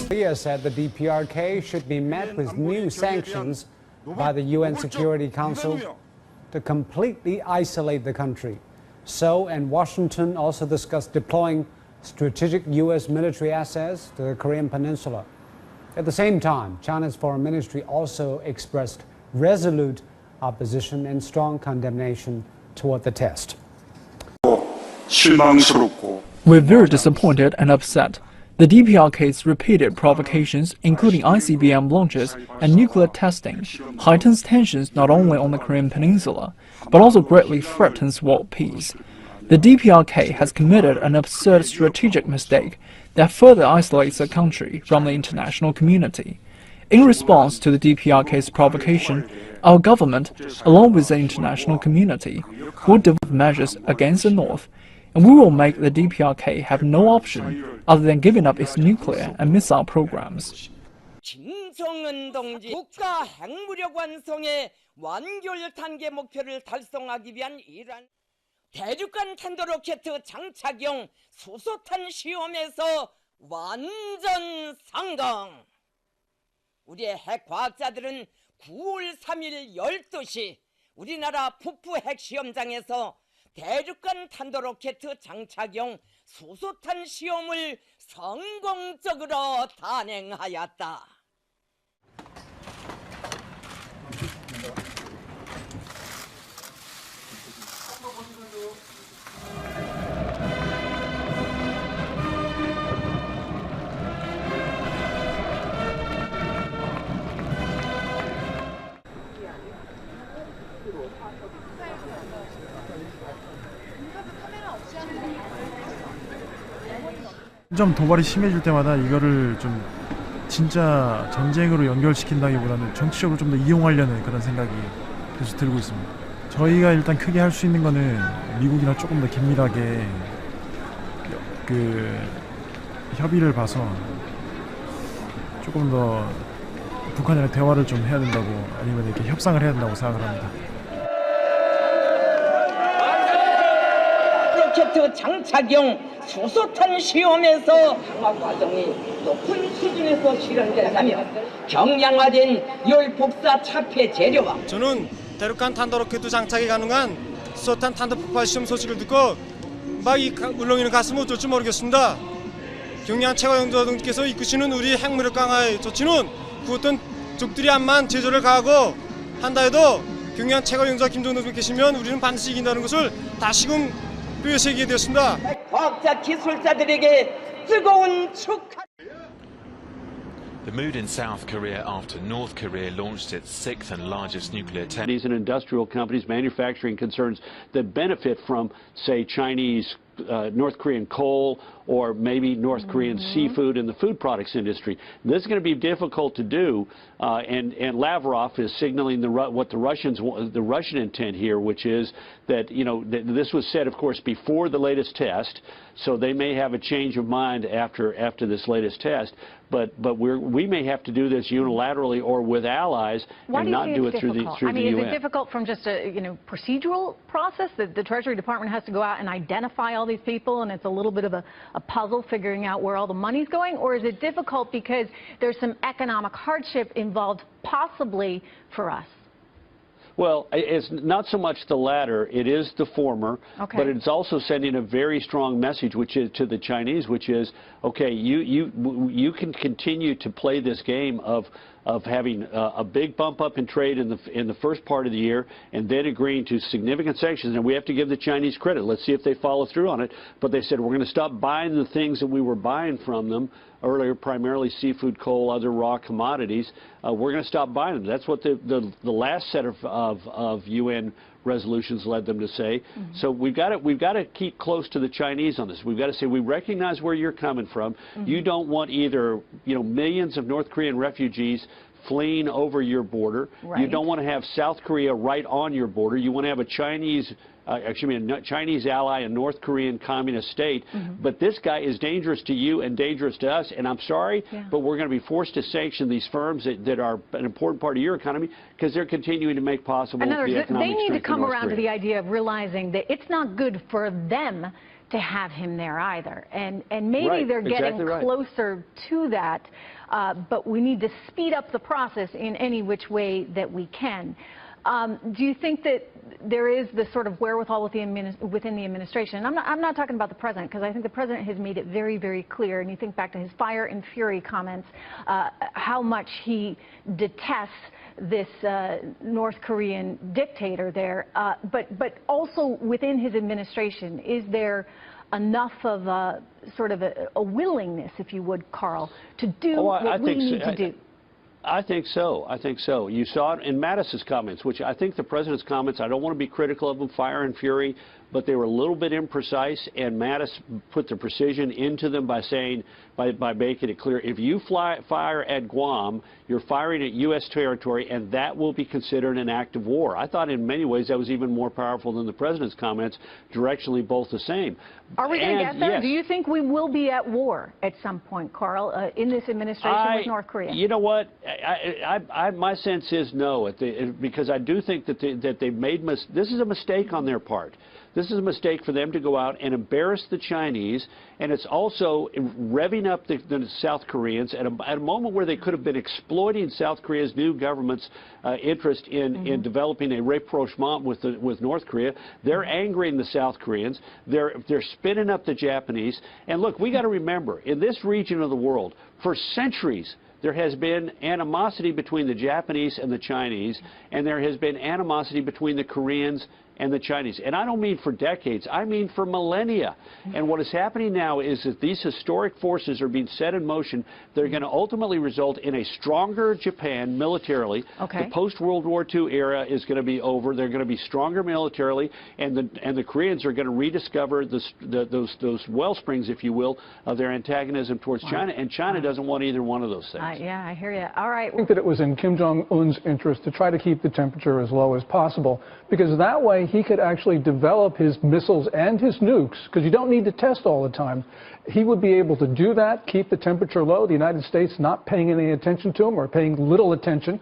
Korea said the DPRK should be met with new sanctions by the UN Security Council to completely isolate the country. Seoul and Washington also discussed deploying strategic U.S. military assets to the Korean Peninsula. At the same time, China's foreign ministry also expressed resolute opposition and strong condemnation toward the test. We're very disappointed and upset. The DPRK's repeated provocations, including ICBM launches and nuclear testing, heightens tensions not only on the Korean Peninsula, but also greatly threatens world peace. The DPRK has committed an absurd strategic mistake that further isolates the country from the international community. In response to the DPRK's provocation, our government, along with the international community, will develop measures against the North, and we will make the DPRK have no option other than giving up its nuclear and missile programs. 김정은 동지 국가 핵무력 완성의 완결 단계 목표를 달성하기 위한 이란 대륙간 탄도로켓 장착용 수소탄 시험에서 완전 성공. 우리의 핵과학자들은 9월 3일 12시 우리나라 북부 핵시험장에서 대륙간 탄도로켓 장착용 수소탄 시험을 성공적으로 단행하였다. 점점 도발이 심해질 때마다 이거를 좀 진짜 전쟁으로 연결시킨다기보다는 정치적으로 좀 더 이용하려는 그런 생각이 계속 들고 있습니다. 저희가 일단 크게 할 수 있는 거는 미국이랑 조금 더 긴밀하게 그 협의를 봐서 조금 더 북한이랑 대화를 좀 해야 된다고, 아니면 이렇게 협상을 해야 된다고 생각을 합니다. 로켓 장착용 수소탄 시험에서 강화 과정이 높은 수준에서 실현된다며 경량화된 열 복사 차폐 재료와 저는 대륙간 탄도로켓 장착이 가능한 수소탄 탄도 폭발 시험 소식을 듣고 막 이 울렁이는 가슴은 어쩔지 모르겠습니다. 경량 최고영조등께서 이끄시는 우리 핵무력 강화의 조치는 그 어떤 적들이 암만 제조를 가하고 한다 해도 경량 최고영조 김정은 계시면 우리는 반드시 이긴다는 것을 다시금 뼈새기게 되었습니다. 과학자 기술자들에게 뜨거운 축하. The mood in South Korea after North Korea launched its sixth and largest nuclear test. And industrial companies, manufacturing concerns that benefit from, say, Chinese, North Korean coal, or maybe North Korean seafood in the food products industry. This is going to be difficult to do, and Lavrov is signaling what the Russian intent here, which is that, you know, this was said, of course, before the latest test, so they may have a change of mind after this latest test. But we may have to do this unilaterally or with allies, and not do it through the UN. I mean, is it difficult from just a procedural process that the Treasury Department has to go out and identify all these people, and it's a little bit of a puzzle figuring out where all the money's going, or is it difficult because there's some economic hardship involved, possibly for us? Well, it's not so much the latter. It is the former, okay. But it's also sending a very strong message, which is to the Chinese, which is, okay, you can continue to play this game of having a big bump up in trade in the first part of the year, and then agreeing to significant sanctions. And we have to give the Chinese credit. Let's see if they follow through on it. But they said we're going to stop buying the things that we were buying from them earlier, primarily seafood, coal, other raw commodities. We're going to stop buying them. That's what the last set of UN resolutions led them to say. Mm-hmm. So we've got to keep close to the Chinese on this. We've got to say we recognize where you're coming from. Mm-hmm. You don't want either millions of North Korean refugees fleeing over your border. Right. You don't want to have South Korea right on your border. You want to have a Chinese ally, a North Korean communist state. Mm-hmm. But this guy is dangerous to you and dangerous to us. And I'm sorry, but we're going to be forced to sanction these firms that are an important part of your economy because they're continuing to make possible the economic they need to come North around Korea. to the idea of realizing that it's not good for them to have him there either. And maybe Right, they're getting exactly right. closer to that, but we need to speed up the process in any which way that we can. Do you think that there is the sort of wherewithal within the administration? And I'm not talking about the president, because I think the president has made it very, very clear, and you think back to his fire and fury comments, how much he detests this North Korean dictator there. But also within his administration, is there enough of a sort of a willingness, if you would, Carl, to do what we need to do? I think so. I think so. You saw it in Mattis's comments, which I think the president's comments, I don't want to be critical of them, fire and fury, but they were a little bit imprecise, and Mattis put the precision into them by saying, by making it clear, if you fire at Guam, you're firing at U.S. territory, and that will be considered an act of war. I thought in many ways that was even more powerful than the president's comments, directionally both the same. Are we going to get there? Yes. Do you think we will be at war at some point, Carl, in this administration with North Korea? You know what? My sense is no, because I do think that they've made this is a mistake on their part. This is a mistake for them to go out and embarrass the Chinese, and it's also revving up the South Koreans at a moment where they could have been exploiting South Korea's new government's interest in developing a rapprochement with North Korea. They're angering the South Koreans. They're spinning up the Japanese. And look, we got to remember, in this region of the world, for centuries, there has been animosity between the Japanese and the Chinese, and there has been animosity between the Koreans and the Chinese. And I don't mean for decades, I mean for millennia. And what is happening now is that these historic forces are being set in motion. They're going to ultimately result in a stronger Japan militarily. Okay. The post-World War II era is going to be over. They're going to be stronger militarily, and the Koreans are going to rediscover those well springs, if you will, of their antagonism towards China. And China doesn't want either one of those things. Yeah, I hear you. All right. I think that it was in Kim Jong-un's interest to try to keep the temperature as low as possible, because that way he could actually develop his missiles and his nukes, because you don't need to test all the time. He would be able to do that, keep the temperature low, the United States not paying any attention to him or paying little attention.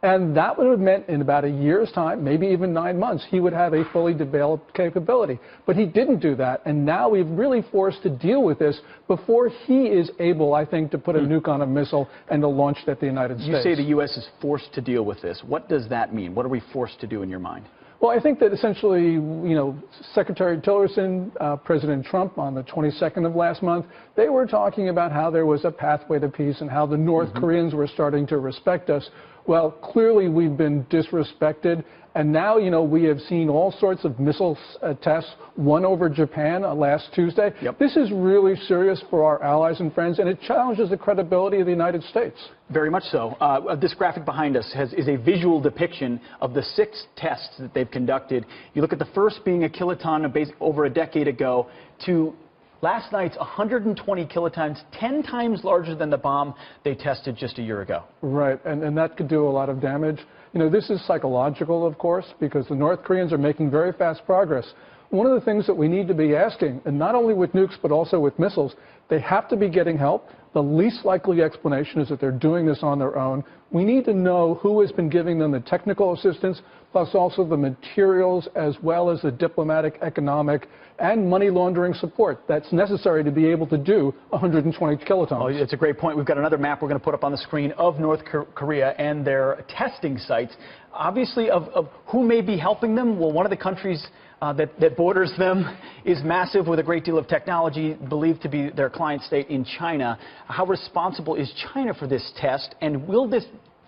And that would have meant in about a year's time, maybe even 9 months, he would have a fully developed capability. But he didn't do that, and now we've really forced to deal with this before he is able, I think, to put a nuke on a missile and to launch it at the United States. You say the U.S. is forced to deal with this. What does that mean? What are we forced to do in your mind? Well, I think that essentially, you know, Secretary Tillerson, President Trump on the 22nd of last month, they were talking about how there was a pathway to peace and how the North Koreans were starting to respect us. Well, clearly we've been disrespected, and now, you know, we have seen all sorts of missile tests, one over Japan last Tuesday. Yep. This is really serious for our allies and friends, and it challenges the credibility of the United States. Very much so. This graphic behind us is a visual depiction of the 6 tests that they've conducted. You look at the first being a kiloton over a decade ago to last night's 120 kilotons, 10 times larger than the bomb they tested just a year ago. Right, and that could do a lot of damage. You know, this is psychological, of course, because the North Koreans are making very fast progress. One of the things that we need to be asking, and not only with nukes but also with missiles, they have to be getting help. The least likely explanation is that they're doing this on their own. We need to know who has been giving them the technical assistance, plus also the materials, as well as the diplomatic, economic, and money laundering support that's necessary to be able to do 120 kilotons. Oh, it's a great point. We've got another map we're going to put up on the screen of North Korea and their testing sites. Obviously, of who may be helping them, well, one of the countries that borders them is massive, with a great deal of technology, believed to be their client state in China. How responsible is China for this test, and will this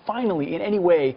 finally in any way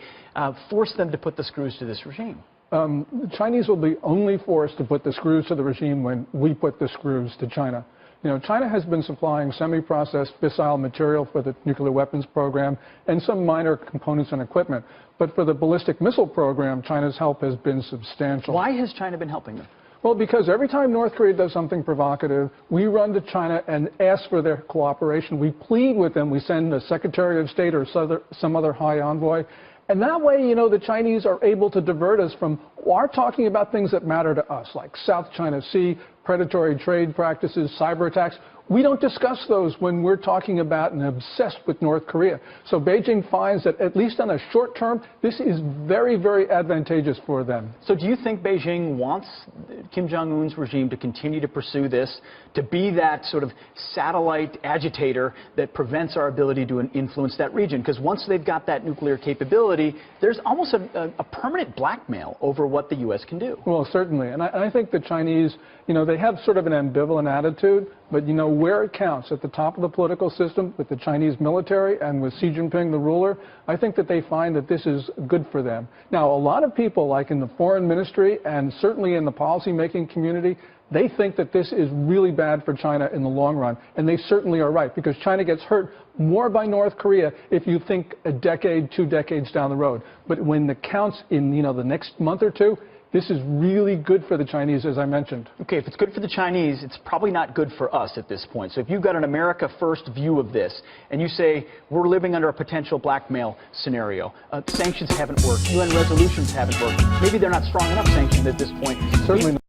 force them to put the screws to this regime? The Chinese will be only forced to put the screws to the regime when we put the screws to China. You know, China has been supplying semi-processed fissile material for the nuclear weapons program and some minor components and equipment. But for the ballistic missile program, China's help has been substantial. Why has China been helping them? Well, because every time North Korea does something provocative, we run to China and ask for their cooperation. We plead with them. We send the Secretary of State or some other high envoy. And that way, you know, the Chinese are able to divert us from our talking about things that matter to us, like South China Sea, predatory trade practices, cyber attacks. We don't discuss those when we're talking about and obsessed with North Korea. So Beijing finds that, at least on a short term, this is very, very advantageous for them. So do you think Beijing wants Kim Jong-un's regime to continue to pursue this, to be that sort of satellite agitator that prevents our ability to influence that region? Because once they've got that nuclear capability, there's almost a permanent blackmail over what the U.S. can do. Well, certainly. And I think the Chinese, they have sort of an ambivalent attitude, but, where it counts, at the top of the political system, with the Chinese military and with Xi Jinping, the ruler, I think that they find that this is good for them. Now, a lot of people, like in the foreign ministry and certainly in the policy-making community, they think that this is really bad for China in the long run, and they certainly are right, because China gets hurt more by North Korea if you think a decade, 2 decades down the road. But when it counts in, the next month or two, this is really good for the Chinese, as I mentioned. Okay, if it's good for the Chinese, it's probably not good for us at this point. So if you've got an America First view of this, and you say, we're living under a potential blackmail scenario, sanctions haven't worked, UN resolutions haven't worked, maybe they're not strong enough sanctions at this point. Certainly not.